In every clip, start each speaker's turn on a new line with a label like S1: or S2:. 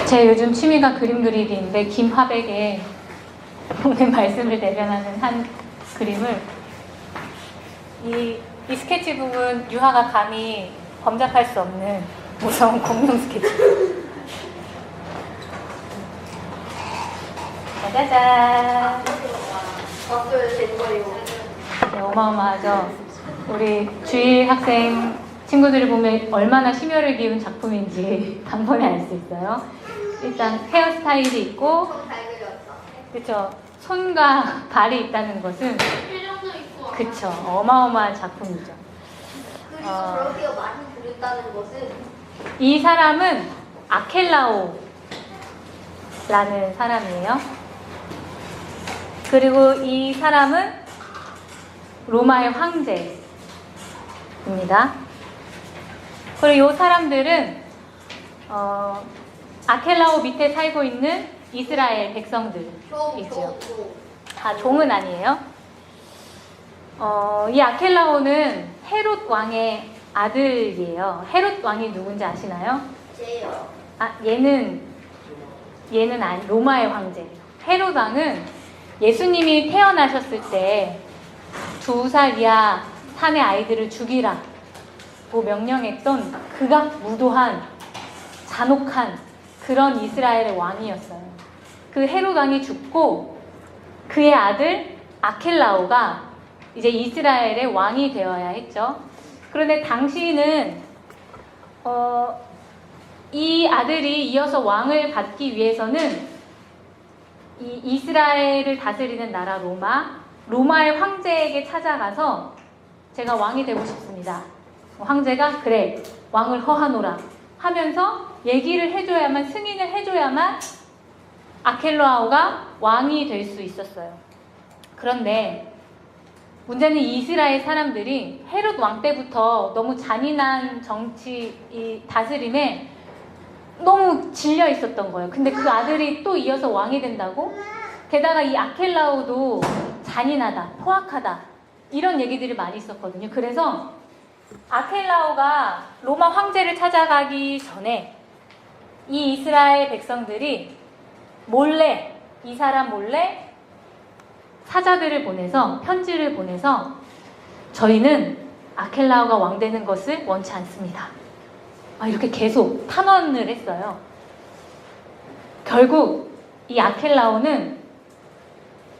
S1: 제 요즘 취미가 그림 그리기인데 김화백의 오늘 말씀을 대변하는 한 그림을 이 스케치북은 유화가 감히 범접할 수 없는 무서운 공룡 스케치북. 짜자잔. 네, 어마어마하죠. 우리 주일 학생 친구들을 보면 얼마나 심혈을 기운 작품인지 단번에 알 수 있어요. 일단 헤어스타일이 있고, 그쵸, 손과 발이 있다는 것은 그쵸, 어마어마한 작품이죠.
S2: 그렇게 많이 그렸다는 것은
S1: 이 사람은 아켈라오라는 사람이에요. 그리고 이 사람은 로마의 황제입니다. 그리고 이 사람들은 아켈라오 밑에 살고 있는 이스라엘 백성들이죠. 종은 아니에요. 이 아켈라오는 헤롯 왕의 아들이에요. 헤롯 왕이 누군지 아시나요?
S2: 제요.
S1: 얘는 아니, 로마의 황제예요. 헤롯 왕은 예수님이 태어나셨을 때 2살 이하 산의 아이들을 죽이라고 명령했던 극악무도한 잔혹한 그런 이스라엘의 왕이었어요. 그 헤롯 왕이 죽고 그의 아들 아켈라오가 이제 이스라엘의 왕이 되어야 했죠. 그런데 당시는 이 아들이 이어서 왕을 받기 위해서는 이 이스라엘을 다스리는 나라 로마의 황제에게 찾아가서 제가 왕이 되고 싶습니다. 황제가 그래 왕을 허하노라 하면서 얘기를 해줘야만, 승인을 해줘야만 아켈라오가 왕이 될 수 있었어요. 그런데 문제는 이스라엘 사람들이 헤롯 왕 때부터 너무 잔인한 정치 다스림에 너무 질려 있었던 거예요. 근데 그 아들이 또 이어서 왕이 된다고? 게다가 이 아켈라오도 잔인하다, 포악하다 이런 얘기들이 많이 있었거든요. 그래서 아켈라오가 로마 황제를 찾아가기 전에 이 이스라엘 백성들이 몰래, 이 사람 몰래 사자들을 보내서, 편지를 보내서 저희는 아켈라오가 왕 되는 것을 원치 않습니다. 이렇게 계속 탄원을 했어요. 결국 이 아켈라오는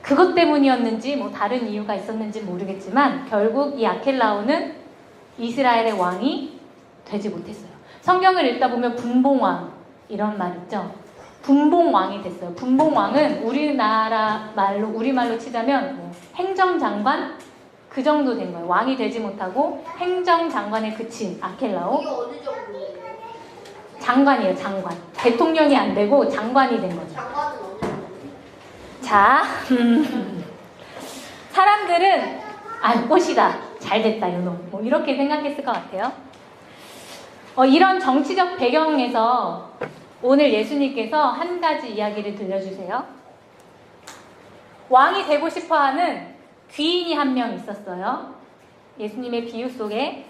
S1: 그것 때문이었는지 뭐 다른 이유가 있었는지 모르겠지만 결국 이 아켈라오는 이스라엘의 왕이 되지 못했어요. 성경을 읽다 보면 분봉왕 이런 말 있죠. 분봉왕이 됐어요. 분봉왕은 우리나라 말로, 우리말로 치자면 뭐 행정장관 그 정도 된 거예요. 왕이 되지 못하고 행정장관에 그친 아켈라오.
S2: 이게 어느 정도예요?
S1: 장관이에요, 장관. 대통령이 안 되고 장관이 된 거죠.
S2: 장관은 어느 정도?
S1: 자, 사람들은 꽃이다, 잘됐다 이놈, 뭐 이렇게 생각했을 것 같아요. 이런 정치적 배경에서 오늘 예수님께서 한 가지 이야기를 들려주세요. 왕이 되고 싶어하는 귀인이 한 명 있었어요. 예수님의 비유 속에.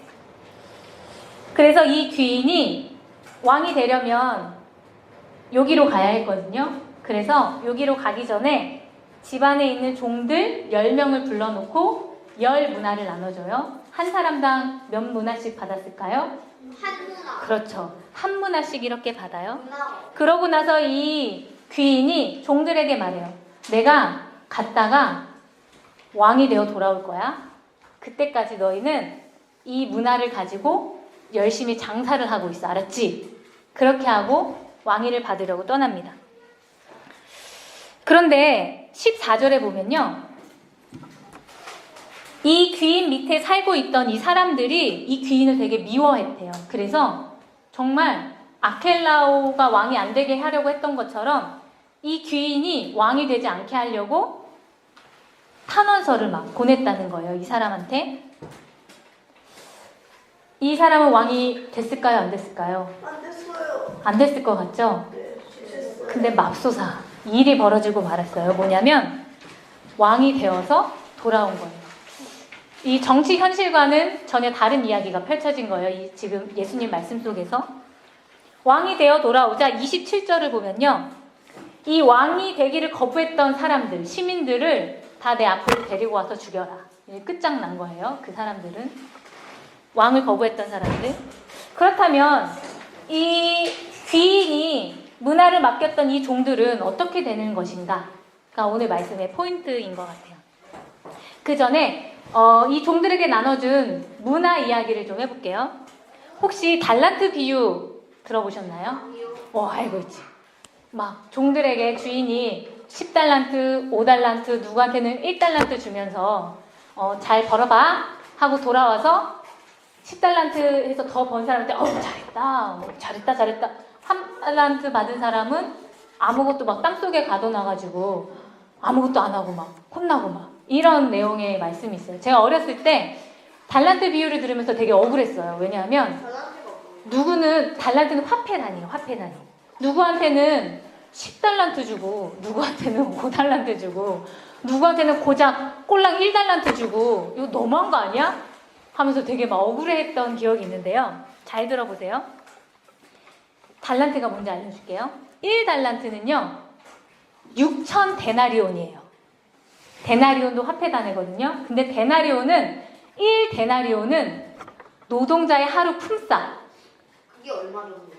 S1: 그래서 이 귀인이 왕이 되려면 여기로 가야 했거든요. 그래서 여기로 가기 전에 집안에 있는 종들 10명을 불러놓고 10문화를 나눠줘요. 한 사람당 몇 문화씩 받았을까요?
S2: 한 문화.
S1: 그렇죠. 한 문화씩 이렇게 받아요.
S2: 문화.
S1: 그러고 나서 이 귀인이 종들에게 말해요. 내가 갔다가 왕이 되어 돌아올 거야. 그때까지 너희는 이 문화를 가지고 열심히 장사를 하고 있어. 알았지? 그렇게 하고 왕위를 받으려고 떠납니다. 그런데 14절에 보면요. 이 귀인 밑에 살고 있던 이 사람들이 이 귀인을 되게 미워했대요. 그래서 정말 아켈라오가 왕이 안 되게 하려고 했던 것처럼 이 귀인이 왕이 되지 않게 하려고 탄원서를 막 보냈다는 거예요. 이 사람한테. 이 사람은 왕이 됐을까요? 안 됐을까요?
S2: 안 됐어요.
S1: 안 됐을 것 같죠?
S2: 네, 됐어요.
S1: 근데 맙소사 일이 벌어지고 말았어요. 뭐냐면 왕이 되어서 돌아온 거예요. 이 정치 현실과는 전혀 다른 이야기가 펼쳐진 거예요. 이 지금 예수님 말씀 속에서. 왕이 되어 돌아오자 27절을 보면요. 이 왕이 되기를 거부했던 사람들, 시민들을 다 내 앞으로 데리고 와서 죽여라. 끝장난 거예요. 그 사람들은. 왕을 거부했던 사람들. 그렇다면 이 귀인이 문화를 맡겼던 이 종들은 어떻게 되는 것인가? 가 오늘 말씀의 포인트인 것 같아요. 그 전에 이 종들에게 나눠준 문화 이야기를 좀 해볼게요. 혹시 달란트 비유 들어보셨나요? 알고 있지. 막 종들에게 주인이 10달란트, 5달란트, 누구한테는 1달란트 주면서 잘 벌어봐 하고 돌아와서 10달란트 해서 더 번 사람한테 잘했다 잘했다 3달란트 받은 사람은 아무것도 막 땅속에 가둬놔가지고 아무것도 안 하고 막 혼나고 막 이런 내용의 말씀이 있어요. 제가 어렸을 때 달란트 비유를 들으면서 되게 억울했어요. 왜냐하면 누구는 달란트는 화폐 단위예요. 화폐 단위. 누구한테는 10달란트 주고 누구한테는 5달란트 주고 누구한테는 고작 꼴랑 1달란트 주고 이거 너무한 거 아니야? 하면서 되게 막 억울해했던 기억이 있는데요. 잘 들어보세요. 달란트가 뭔지 알려줄게요. 1달란트는요 6천 데나리온이에요. 데나리온도 화폐 단위거든요. 근데 데나리온은 1데나리온은 노동자의 하루 품삯.
S2: 그게 얼마 정도?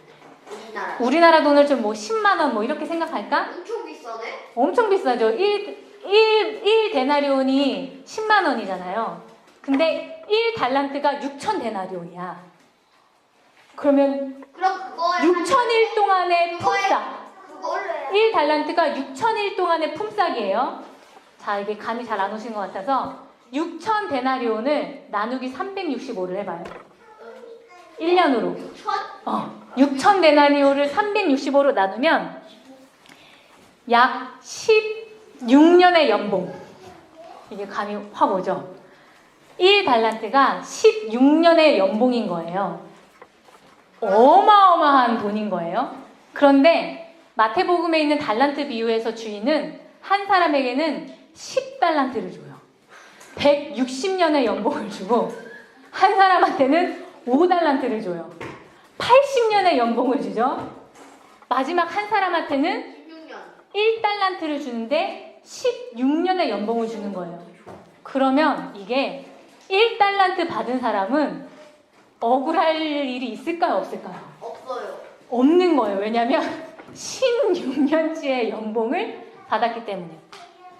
S1: 우리나라 돈을 좀 뭐 10만 원 뭐 이렇게 생각할까?
S2: 엄청 비싸네?
S1: 엄청 비싸죠. 1 데나리온이 10만 원이잖아요. 근데 1달란트가 6천 데나리온이야. 그러면
S2: 그럼 그거에
S1: 6천일 동안의 품삯.
S2: 그거를
S1: 1달란트가 6천일 동안의 품삯이에요. 자, 이게 감이 잘 안 오신 것 같아서 6천 데나리온을 나누기 365를 해봐요. 1년으로. 6천 데나리온을 365로 나누면 약 16년의 연봉. 이게 감이 확 오죠. 1달란트가 16년의 연봉인 거예요. 어마어마한 돈인 거예요. 그런데 마태복음에 있는 달란트 비유에서 주인은 한 사람에게는 10달란트를 줘요. 160년의 연봉을 주고 한 사람한테는 5달란트를 줘요. 80년의 연봉을 주죠. 마지막 한 사람한테는
S2: 16년.
S1: 1달란트를 주는데 16년의 연봉을 주는 거예요. 그러면 이게 1달란트 받은 사람은 억울할 일이 있을까요? 없을까요?
S2: 없어요.
S1: 없는 거예요. 왜냐하면 16년치의 연봉을 받았기 때문에.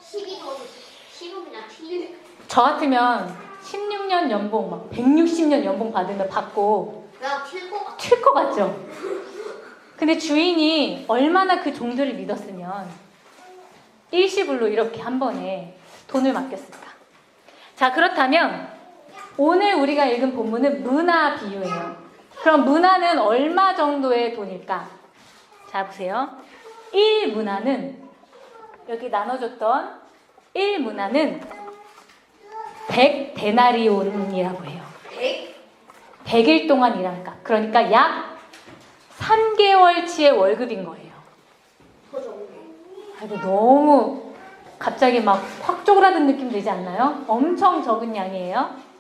S2: 10이면 틀리네.
S1: 저 같으면 16년 연봉, 막 160년 연봉 받으면 받고
S2: 내가 튈것 같아.
S1: 튈 것 같죠? 근데 주인이 얼마나 그 종들을 믿었으면 일시불로 이렇게 한 번에 돈을 맡겼을까? 자, 그렇다면 오늘 우리가 읽은 본문은 문화 비유예요. 그럼 문화는 얼마 정도의 돈일까? 자, 보세요. 1문화는 여기 나눠줬던 1문화는 100데나리온이라고 해요.
S2: 100?
S1: 100일 동안 일할까? 그러니까 약 3개월치의 월급인 거예요.
S2: 그 정도.
S1: 아이고, 너무 갑자기 막 확 쪼그라든 느낌 들지 않나요? 엄청 적은 양이에요.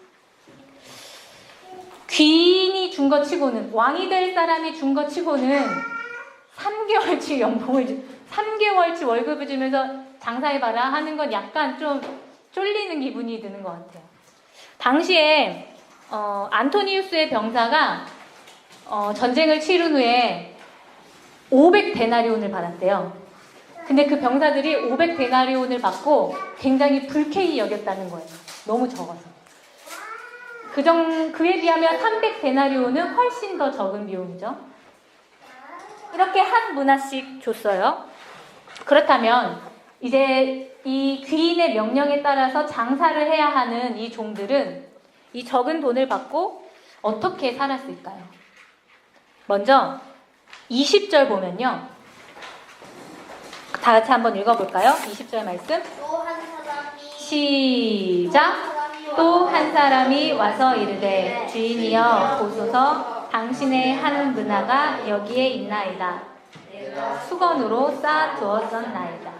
S1: 귀인이 준 것 치고는, 왕이 될 사람이 준 것 치고는 3개월치 연봉을 3개월치 월급을 주면서 장사해봐라 하는 건 약간 좀 쫄리는 기분이 드는 것 같아요. 당시에 안토니우스의 병사가 전쟁을 치른 후에 500데나리온을 받았대요. 근데 그 병사들이 500데나리온을 받고 굉장히 불쾌히 여겼다는 거예요. 너무 적어서. 그에 비하면 300데나리온은 훨씬 더 적은 비용이죠. 이렇게 한 문화씩 줬어요. 그렇다면 이제 이 귀인의 명령에 따라서 장사를 해야 하는 이 종들은 이 적은 돈을 받고 어떻게 살았을까요? 먼저 20절 보면요. 다 같이 한번 읽어볼까요? 20절 말씀.
S2: 또 한 사람이
S1: 시작. 또 한 사람이 와서 이르되 주인이여 보소서 당신의 한 문화가 여기에 있나이다. 수건으로 쌓아 두었었나이다.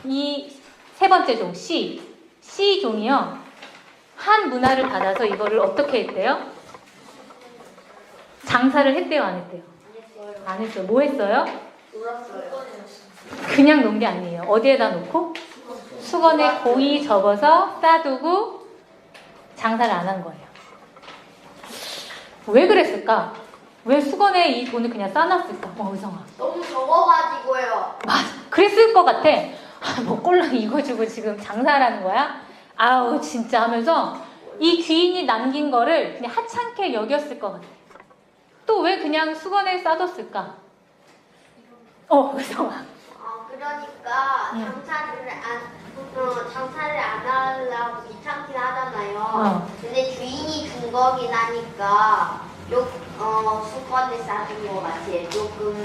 S1: 이 세 번째 종 C 종이요. 한 문화를 받아서 이거를 어떻게 했대요? 장사를 했대요, 안 했대요? 안 했어요. 뭐 했어요?
S2: 놀았어요.
S1: 그냥 놓은 게 아니에요. 어디에다 놓고? 수건에 고이 접어서 싸두고 장사를 안 한 거예요. 왜 그랬을까? 왜 수건에 이 돈을 그냥 싸놨을까? 의성아.
S2: 너무 적어가지고요.
S1: 맞아. 그랬을 것 같아. 먹걸랑 이거 주고 지금 장사하라는 거야? 아우 진짜 하면서 이 귀인이 남긴 거를 그냥 하찮게 여겼을 것 같아. 또 왜 그냥 수건에 싸뒀을까? 의성아.
S2: 그러니까
S1: 응.
S2: 장사를 안 하려고 귀찮긴 하잖아요.
S1: 어.
S2: 근데 주인이 준 거긴 하니까 수건에 싸준 거 같아요. 조금은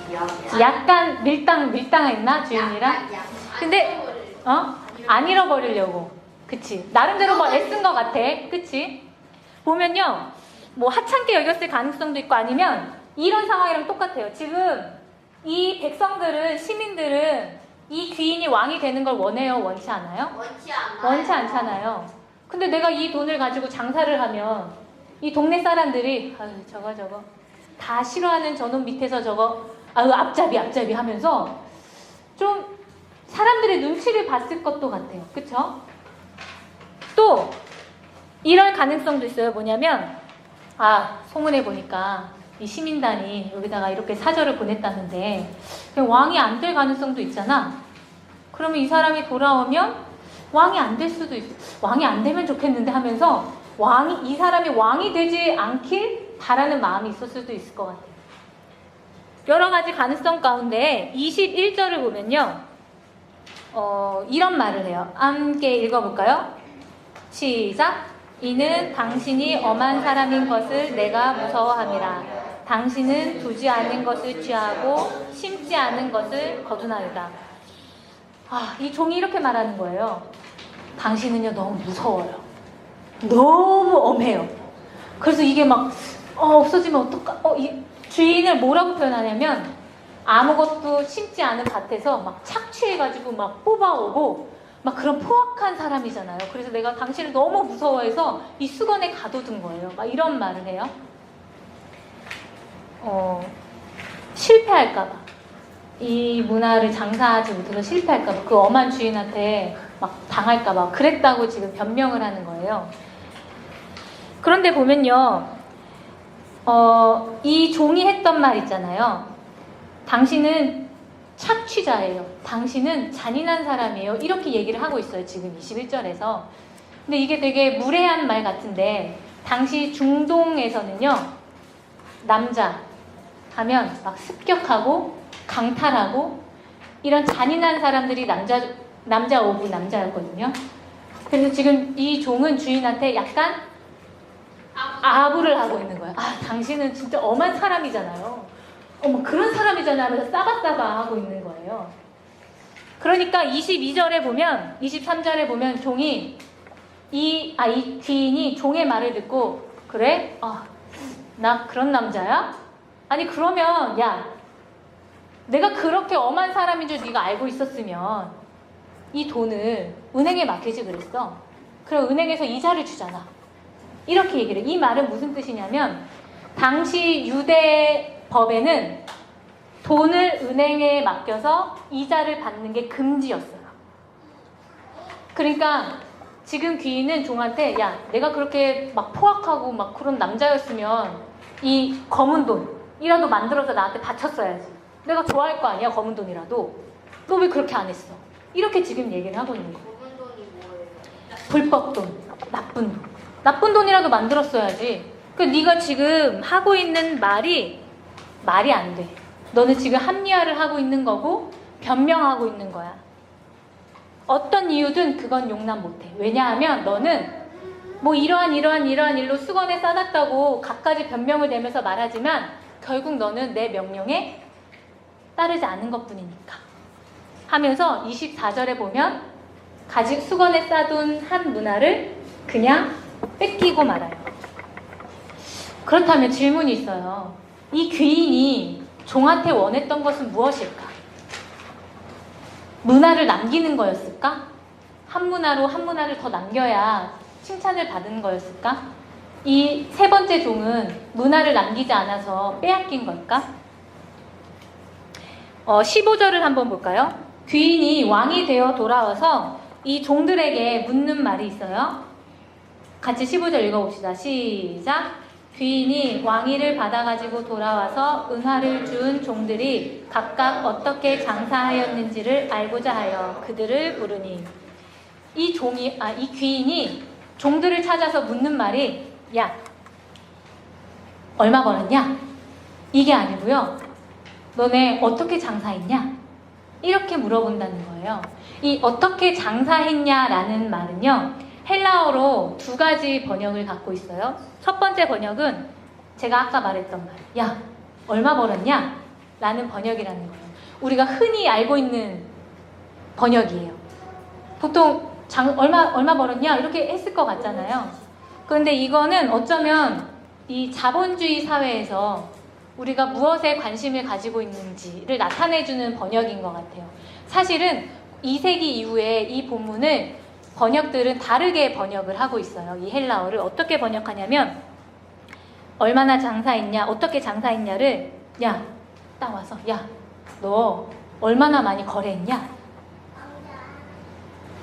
S2: 기억이
S1: 약간 밀당했나 주인이랑? 근데 안 잃어버리려고. 그치? 나름대로 뭐 애쓴 것 같아. 그치? 보면요, 뭐 하찮게 여겼을 가능성도 있고 아니면 이런 상황이랑 똑같아요. 지금 이 백성들은, 시민들은 이 귀인이 왕이 되는 걸 원해요? 원치 않아요?
S2: 원치 않아요.
S1: 원치 않잖아요. 근데 내가 이 돈을 가지고 장사를 하면 이 동네 사람들이 저거 다 싫어하는 저놈 밑에서 저거 앞잡이 하면서 좀 사람들의 눈치를 봤을 것도 같아요. 그쵸? 또 이럴 가능성도 있어요. 뭐냐면 소문에 보니까 이 시민단이 여기다가 이렇게 사절을 보냈다는데 그냥 왕이 안 될 가능성도 있잖아. 그러면 이 사람이 돌아오면 왕이 안 될 수도 있어. 왕이 안 되면 좋겠는데 하면서 이 사람이 왕이 되지 않길 바라는 마음이 있을 수도 있을 것 같아요. 여러 가지 가능성 가운데 21절을 보면요. 이런 말을 해요. 함께 읽어볼까요? 시작! 이는 당신이 엄한 사람인 것을 내가 무서워함이라. 당신은 두지 않은 것을 취하고 심지 않은 것을 거둔하리다. 이 종이 이렇게 말하는 거예요. 당신은요 너무 무서워요. 너무 엄해요. 그래서 이게 막 없어지면 어떡하? 이 주인을 뭐라고 표현하냐면 아무것도 심지 않은 밭에서 막 착취해가지고 막 뽑아오고 막 그런 포악한 사람이잖아요. 그래서 내가 당신을 너무 무서워해서 이 수건에 가둬둔 거예요. 막 이런 말을 해요. 실패할까봐. 이 문화를 장사하지 못해서 실패할까봐. 그 엄한 주인한테 막 당할까봐. 그랬다고 지금 변명을 하는 거예요. 그런데 보면요. 이 종이 했던 말 있잖아요. 당신은 착취자예요. 당신은 잔인한 사람이에요. 이렇게 얘기를 하고 있어요. 지금 21절에서. 근데 이게 되게 무례한 말 같은데 당시 중동에서는요. 남자 하면 막 습격하고 강탈하고 이런 잔인한 사람들이 남자 오브 남자였거든요. 그래서 지금 이 종은 주인한테 약간 아부를 하고 있는 거예요. 당신은 진짜 엄한 사람이잖아요. 그런 사람이잖아 하면서 싸바싸바 하고 있는 거예요. 그러니까 22절에 보면 23절에 보면 종이 이 귀인이 종의 말을 듣고 그래? 나 그런 남자야? 아니 그러면 내가 그렇게 엄한 사람인 줄 네가 알고 있었으면 이 돈을 은행에 맡기지 그랬어. 그럼 은행에서 이자를 주잖아. 이렇게 얘기를 해요. 이 말은 무슨 뜻이냐면 당시 유대 법에는 돈을 은행에 맡겨서 이자를 받는 게 금지였어요. 그러니까 지금 귀인은 종한테 내가 그렇게 막 포악하고 막 그런 남자였으면 이 검은 돈이라도 만들어서 나한테 바쳤어야지. 내가 좋아할 거 아니야 검은 돈이라도. 너 왜 그렇게 안 했어? 이렇게 지금 얘기를 하고 있는 거예요.
S2: 검은 돈이 뭐예요?
S1: 불법 돈, 나쁜 돈. 나쁜 돈이라도 만들었어야지. 네가 지금 하고 있는 말이 안 돼. 너는 지금 합리화를 하고 있는 거고 변명하고 있는 거야. 어떤 이유든 그건 용납 못해. 왜냐하면 너는 뭐 이러한 일로 수건에 싸놨다고 갖가지 변명을 대면서 말하지만 결국 너는 내 명령에 따르지 않은 것뿐이니까 하면서 24절에 보면 수건에 싸둔 한 문화를 그냥 뺏기고 말아요. 그렇다면 질문이 있어요. 이 귀인이 종한테 원했던 것은 무엇일까? 문화를 남기는 거였을까? 한 문화를 더 남겨야 칭찬을 받는 거였을까? 이 세 번째 종은 문화를 남기지 않아서 빼앗긴 걸까? 15절을 한번 볼까요? 귀인이 왕이 되어 돌아와서 이 종들에게 묻는 말이 있어요. 같이 15절 읽어봅시다. 시작. 귀인이 왕위를 받아가지고 돌아와서 은화를 준 종들이 각각 어떻게 장사하였는지를 알고자 하여 그들을 부르니, 이 귀인이 종들을 찾아서 묻는 말이, 야, 얼마 벌었냐? 이게 아니고요. 너네 어떻게 장사했냐? 이렇게 물어본다는 거예요. 이 어떻게 장사했냐라는 말은요, 헬라어로 두 가지 번역을 갖고 있어요. 첫 번째 번역은 제가 아까 말했던 말, 야, 얼마 벌었냐? 라는 번역이라는 거예요. 우리가 흔히 알고 있는 번역이에요. 보통 얼마 벌었냐? 이렇게 했을 것 같잖아요. 그런데 이거는 어쩌면 이 자본주의 사회에서 우리가 무엇에 관심을 가지고 있는지를 나타내주는 번역인 것 같아요. 사실은 2세기 이후에 이 본문을 번역들은 다르게 번역을 하고 있어요. 이 헬라어를 어떻게 번역하냐면, 얼마나 장사했냐, 어떻게 장사했냐를, 야, 딱 와서, 야, 너 얼마나 많이 거래했냐?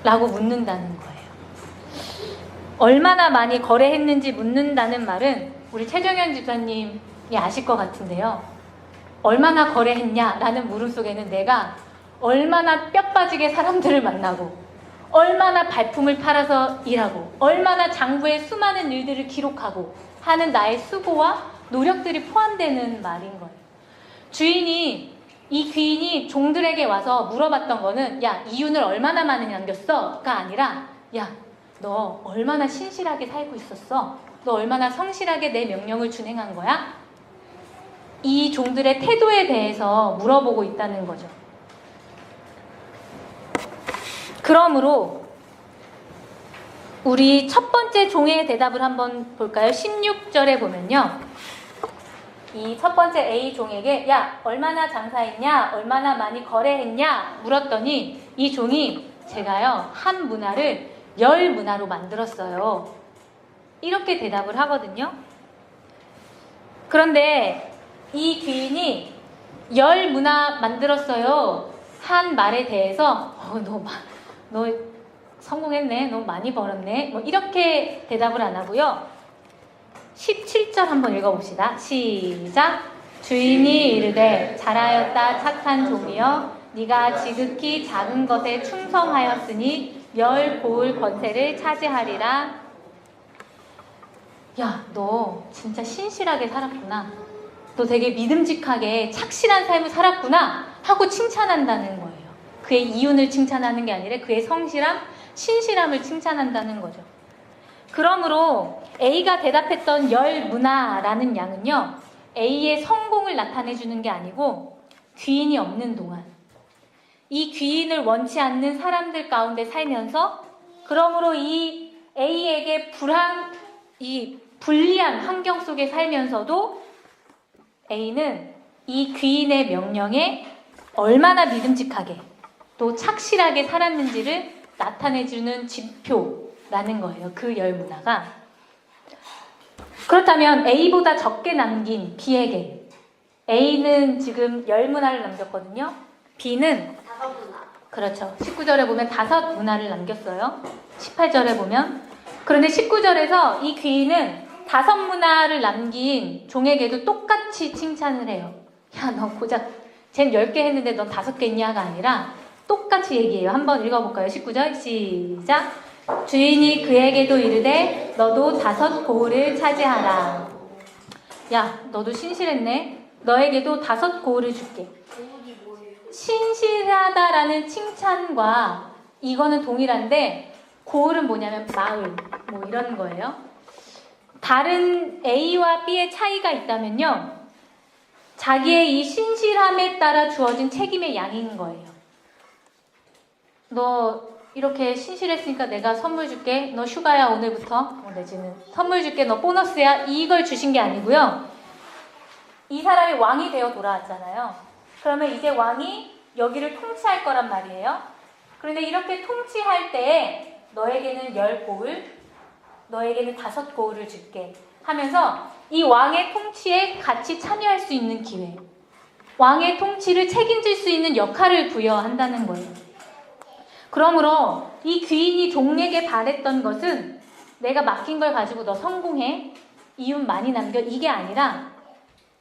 S1: 라고 묻는다는 거예요. 얼마나 많이 거래했는지 묻는다는 말은 우리 최정현 집사님이 아실 것 같은데요. 얼마나 거래했냐라는 물음 속에는 내가 얼마나 뼈 빠지게 사람들을 만나고, 얼마나 발품을 팔아서 일하고, 얼마나 장부에 수많은 일들을 기록하고 하는 나의 수고와 노력들이 포함되는 말인 거예요. 이 귀인이 종들에게 와서 물어봤던 거는, 야, 이윤을 얼마나 많이 남겼어? 가 아니라, 야, 너 얼마나 신실하게 살고 있었어? 너 얼마나 성실하게 내 명령을 준행한 거야? 이 종들의 태도에 대해서 물어보고 있다는 거죠. 그러므로 우리 첫 번째 종의 대답을 한번 볼까요? 16절에 보면요, 이 첫 번째 A 종에게, 야, 얼마나 장사했냐? 얼마나 많이 거래했냐? 물었더니 이 종이, 제가요, 한 문화를 10문화로 만들었어요. 이렇게 대답을 하거든요. 그런데 이 귀인이 10문화 만들었어요 한 말에 대해서, 너 성공했네, 너 많이 벌었네, 뭐 이렇게 대답을 안 하고요. 17절 한번 읽어봅시다. 시작. 주인이 이르되, 잘하였다 착한 종이여, 네가 지극히 작은 것에 충성하였으니 10 고을 권세를 차지하리라. 야, 너 진짜 신실하게 살았구나, 너 되게 믿음직하게 착실한 삶을 살았구나 하고 칭찬한다는 거예요. 그의 이윤을 칭찬하는 게 아니라 그의 성실함, 신실함을 칭찬한다는 거죠. 그러므로 A가 대답했던 10문화라는 양은요, A의 성공을 나타내주는 게 아니고 귀인이 없는 동안 이 귀인을 원치 않는 사람들 가운데 살면서, 그러므로 이 A에게 불리한 환경 속에 살면서도 A는 이 귀인의 명령에 얼마나 믿음직하게 또 착실하게 살았는지를 나타내주는 지표라는 거예요. 그 10문화가. 그렇다면 A보다 적게 남긴 B에게, A는 지금 10문화를 남겼거든요. B는
S2: 5문화.
S1: 그렇죠. 19절에 보면 5문화를 남겼어요. 18절에 보면. 그런데 19절에서 이 귀인은 5문화를 남긴 종에게도 똑같이 칭찬을 해요. 야, 너 고작 쟨 10개 했는데 넌 5개 했냐가 아니라 똑같이 얘기해요. 한번 읽어볼까요? 19절 시작. 주인이 그에게도 이르되, 너도 5 고을을 차지하라. 야, 너도 신실했네. 너에게도 5 고을을 줄게.
S2: 고을이 뭐예요?
S1: 신실하다라는 칭찬과 이거는 동일한데, 고을은 뭐냐면 마을, 뭐 이런 거예요. 다른 A와 B의 차이가 있다면요, 자기의 이 신실함에 따라 주어진 책임의 양인 거예요. 너 이렇게 신실했으니까 내가 선물 줄게. 너 휴가야 오늘부터. 내지는 선물 줄게. 너 보너스야. 이걸 주신 게 아니고요. 이 사람이 왕이 되어 돌아왔잖아요. 그러면 이제 왕이 여기를 통치할 거란 말이에요. 그런데 이렇게 통치할 때 너에게는 10 고을, 너에게는 5 고을을 줄게 하면서 이 왕의 통치에 같이 참여할 수 있는 기회, 왕의 통치를 책임질 수 있는 역할을 부여한다는 거예요. 그러므로 이 귀인이 종에게 바랬던 것은 내가 맡긴 걸 가지고 너 성공해, 이윤 많이 남겨, 이게 아니라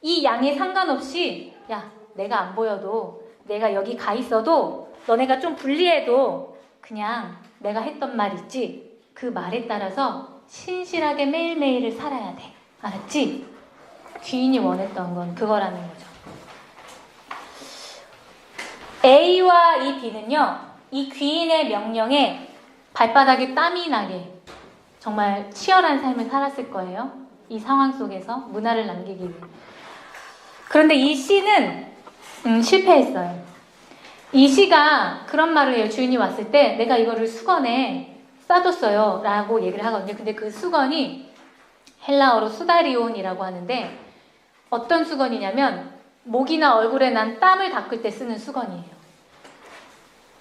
S1: 이 양에 상관없이 야, 내가 안 보여도, 내가 여기 가 있어도, 너네가 좀 불리해도 그냥 내가 했던 말 있지? 그 말에 따라서 신실하게 매일매일을 살아야 돼. 알았지? 귀인이 원했던 건 그거라는 거죠. A와 이 B는요, 이 귀인의 명령에 발바닥에 땀이 나게 정말 치열한 삶을 살았을 거예요. 이 상황 속에서 문화를 남기기 위해. 그런데 이 C는 실패했어요. 이 C가 그런 말을 해요. 주인이 왔을 때 내가 이거를 수건에 싸뒀어요 라고 얘기를 하거든요. 근데 그 수건이 헬라어로 수다리온이라고 하는데 어떤 수건이냐면 목이나 얼굴에 난 땀을 닦을 때 쓰는 수건이에요.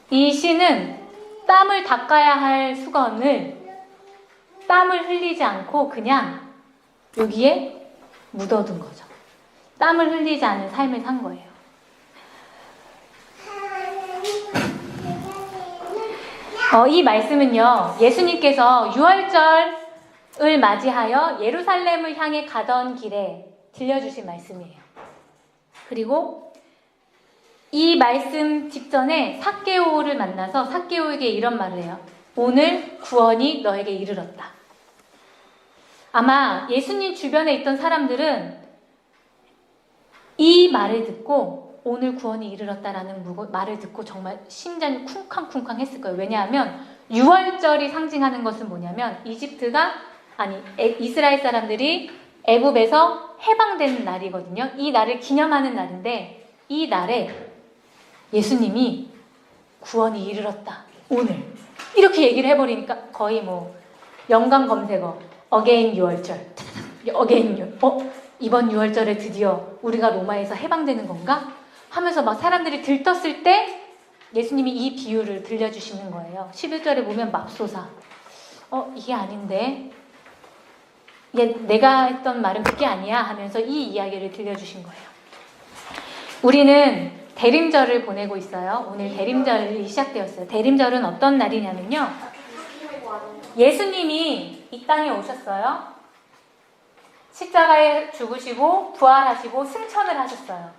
S1: 이 C는 땀을 닦아야 할 수건을 땀을 흘리지 않고 그냥 여기에 묻어둔 거죠. 땀을 흘리지 않은 삶을 산 거예요. 이 말씀은요, 예수님께서 유월절을 맞이하여 예루살렘을 향해 가던 길에 들려주신 말씀이에요. 그리고 이 말씀 직전에 삭개오를 만나서 삭개오에게 이런 말을 해요. 오늘 구원이 너에게 이르렀다. 아마 예수님 주변에 있던 사람들은 이 말을 듣고 오늘 구원이 이르렀다라는 말을 듣고 정말 심장이 쿵쾅쿵쾅 했을 거예요. 왜냐하면 유월절이 상징하는 것은 뭐냐면 이스라엘 사람들이 애굽에서 해방되는 날이거든요. 이 날을 기념하는 날인데 이 날에 예수님이 구원이 이르렀다. 오늘. 이렇게 얘기를 해버리니까 거의 뭐 연관 검색어 어게인 유월절 어게인 이번 유월절에 드디어 우리가 로마에서 해방되는 건가? 하면서 막 사람들이 들떴을 때 예수님이 이 비유를 들려주시는 거예요. 11절에 보면 맙소사. 이게 아닌데 내가 했던 말은 그게 아니야 하면서 이 이야기를 들려주신 거예요. 우리는 대림절을 보내고 있어요. 오늘 대림절이 시작되었어요. 대림절은 어떤 날이냐면요. 예수님이 이 땅에 오셨어요. 십자가에 죽으시고 부활하시고 승천을 하셨어요.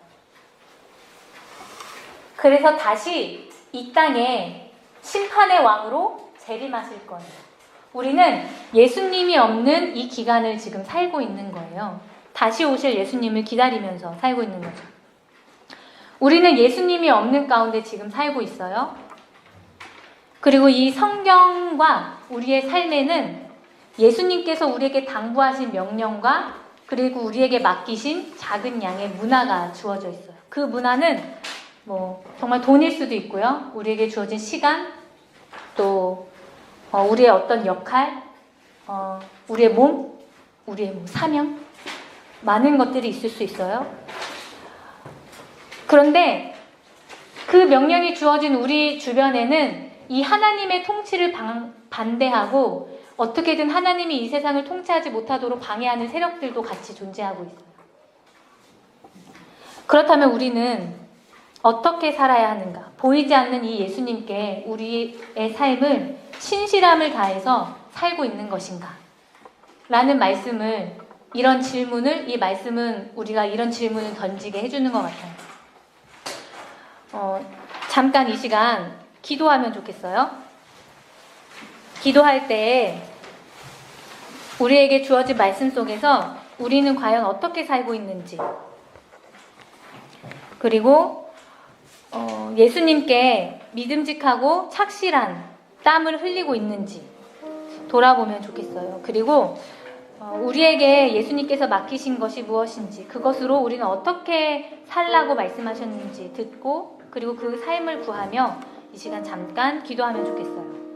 S1: 그래서 다시 이 땅에 심판의 왕으로 재림하실 거예요. 우리는 예수님이 없는 이 기간을 지금 살고 있는 거예요. 다시 오실 예수님을 기다리면서 살고 있는 거죠. 우리는 예수님이 없는 가운데 지금 살고 있어요. 그리고 이 성경과 우리의 삶에는 예수님께서 우리에게 당부하신 명령과 그리고 우리에게 맡기신 작은 양의 문화가 주어져 있어요. 그 문화는 정말 돈일 수도 있고요. 우리에게 주어진 시간, 또 우리의 어떤 역할, 우리의 몸, 우리의 사명, 많은 것들이 있을 수 있어요. 그런데 그 명령이 주어진 우리 주변에는 이 하나님의 통치를 반대하고 어떻게든 하나님이 이 세상을 통치하지 못하도록 방해하는 세력들도 같이 존재하고 있어요. 그렇다면 우리는 어떻게 살아야 하는가? 보이지 않는 이 예수님께 우리의 삶을 신실함을 다해서 살고 있는 것인가? 라는 말씀을, 이 말씀은 우리가 이런 질문을 던지게 해주는 것 같아요. 잠깐 이 시간 기도하면 좋겠어요. 기도할 때 우리에게 주어진 말씀 속에서 우리는 과연 어떻게 살고 있는지, 그리고 예수님께 믿음직하고 착실한 땀을 흘리고 있는지 돌아보면 좋겠어요. 그리고 우리에게 예수님께서 맡기신 것이 무엇인지, 그것으로 우리는 어떻게 살라고 말씀하셨는지 듣고, 그리고 그 삶을 구하며 이 시간 잠깐 기도하면 좋겠어요.